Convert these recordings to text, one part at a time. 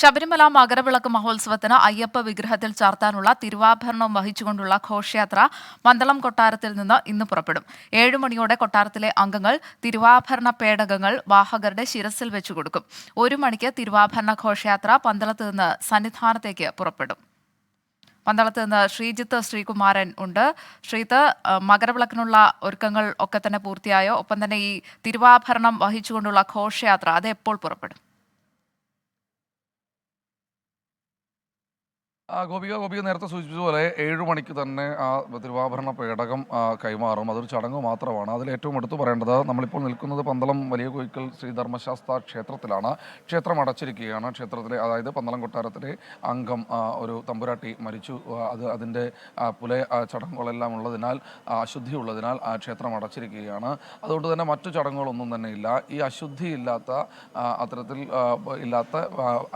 ശബരിമല മകരവിളക്ക് മഹോത്സവത്തിന് അയ്യപ്പ വിഗ്രഹത്തിൽ ചാർത്താനുള്ള തിരുവാഭരണം വഹിച്ചുകൊണ്ടുള്ള ഘോഷയാത്ര പന്തളം കൊട്ടാരത്തിൽ നിന്ന് ഇന്ന് പുറപ്പെടും. 7 മണിയോടെ കൊട്ടാരത്തിലെ അംഗങ്ങൾ തിരുവാഭരണ പേടകങ്ങൾ വാഹകരുടെ ശിരസിൽ വെച്ചുകൊടുക്കും. 1 മണിക്ക് തിരുവാഭരണ ഘോഷയാത്ര പന്തളത്ത് നിന്ന് സന്നിധാനത്തേക്ക് പുറപ്പെടും. പന്തളത്ത് നിന്ന് ശ്രീജിത്ത് ശ്രീകുമാരൻ ഉണ്ട്. ശ്രീജിത്ത്, മകരവിളക്കിനുള്ള ഒരുക്കങ്ങൾ ഒക്കെ തന്നെ പൂർത്തിയായോ? ഒപ്പം തന്നെ ഈ തിരുവാഭരണം വഹിച്ചുകൊണ്ടുള്ള ഘോഷയാത്ര അത് എപ്പോൾ പുറപ്പെടും? ഗോപിക നേരത്തെ സൂചിപ്പിച്ചതുപോലെ 7 മണിക്ക് തന്നെ ആ തിരുവാഭരണ പേടകം കൈമാറും. അതൊരു ചടങ്ങ് മാത്രമാണ്. അതിൽ ഏറ്റവും എടുത്തു പറയേണ്ടത്, നമ്മളിപ്പോൾ നിൽക്കുന്നത് പന്തളം വലിയ കോയിക്കൽ ശ്രീ ധർമ്മശാസ്ത്ര ക്ഷേത്രത്തിലാണ്. ക്ഷേത്രം അടച്ചിരിക്കുകയാണ്. ക്ഷേത്രത്തിലെ, അതായത് പന്തളം കൊട്ടാരത്തിലെ അംഗം ഒരു തമ്പുരാട്ടി മരിച്ചു. അതിൻ്റെ പുലയ ചടങ്ങുകളെല്ലാം ഉള്ളതിനാൽ, അശുദ്ധി ഉള്ളതിനാൽ ആ ക്ഷേത്രം അടച്ചിരിക്കുകയാണ്. അതുകൊണ്ട് തന്നെ മറ്റു ചടങ്ങുകളൊന്നും തന്നെ ഇല്ല. ഈ അശുദ്ധി ഇല്ലാത്ത, അത്തരത്തിൽ ഇല്ലാത്ത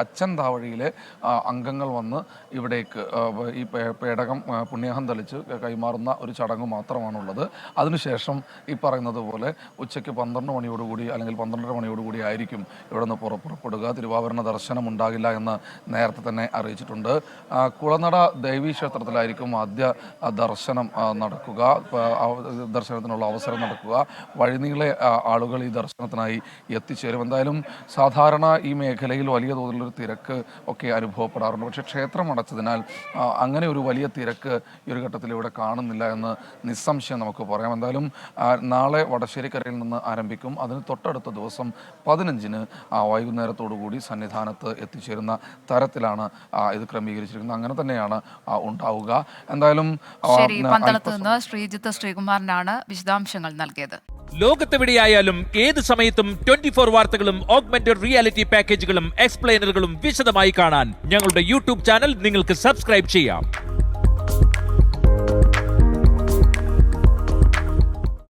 അച്ഛൻ താവഴിയിലെ അംഗങ്ങൾ വന്ന് ഇവിടേക്ക് ഈ പേടകം പുണ്യാഹം തളിച്ച് കൈമാറുന്ന ഒരു ചടങ്ങ് മാത്രമാണുള്ളത്. അതിനുശേഷം ഈ പറയുന്നത് പോലെ ഉച്ചയ്ക്ക് 12 മണിയോടുകൂടി അല്ലെങ്കിൽ 12:30 മണിയോടുകൂടി ആയിരിക്കും ഇവിടെ നിന്ന് പുറപ്പെടുക. തിരുവാഭരണ ദർശനം ഉണ്ടാകില്ല എന്ന് നേരത്തെ തന്നെ അറിയിച്ചിട്ടുണ്ട്. കുളനട ദേവീ ക്ഷേത്രത്തിലായിരിക്കും ആദ്യ ദർശനം നടക്കുക, ദർശനത്തിനുള്ള അവസരം നടക്കുക. വഴിനീളെ ആളുകൾ ഈ ദർശനത്തിനായി എത്തിച്ചേരും. എന്തായാലും സാധാരണ ഈ മേഖലയിൽ വലിയ തോതിലൊരു തിരക്ക് ഒക്കെ അനുഭവപ്പെടാറുണ്ട്. പക്ഷേ ക്ഷേത്രം അടച്ചതിനാൽ അങ്ങനെ ഒരു വലിയ തിരക്ക് ഈ ഒരു ഘട്ടത്തിൽ ഇവിടെ കാണുന്നില്ല എന്ന് നിസ്സംശയം നമുക്ക് പറയാം. എന്തായാലും നാളെ വടശ്ശേരിക്കരയിൽ നിന്ന് ആരംഭിക്കും. അതിന് തൊട്ടടുത്ത ദിവസം 15-ന് വൈകുന്നേരത്തോടുകൂടി സന്നിധാനത്ത് എത്തിച്ചേരുന്ന തരത്തിലാണ് ഇത് ക്രമീകരിച്ചിരിക്കുന്നത്. അങ്ങനെ തന്നെയാണ് ഉണ്ടാവുക. എന്തായാലും പന്തളത്ത് നിന്ന് ശ്രീജിത്ത് ശ്രീകുമാരനാണ് വിശദാംശങ്ങൾ നൽകിയത്. ലോകത്തെവിടെയായാലും ഏത് സമയത്തും 24 വാർത്തകളും ഓഗ്മെന്റഡ് റിയാലിറ്റി പാക്കേജുകളും എക്സ്പ്ലെയിനറുകളും വിശദമായി കാണാൻ ഞങ്ങളുടെ യൂട്യൂബ് ചാനൽ നിങ്ങൾക്ക് സബ്സ്ക്രൈബ് ചെയ്യാം.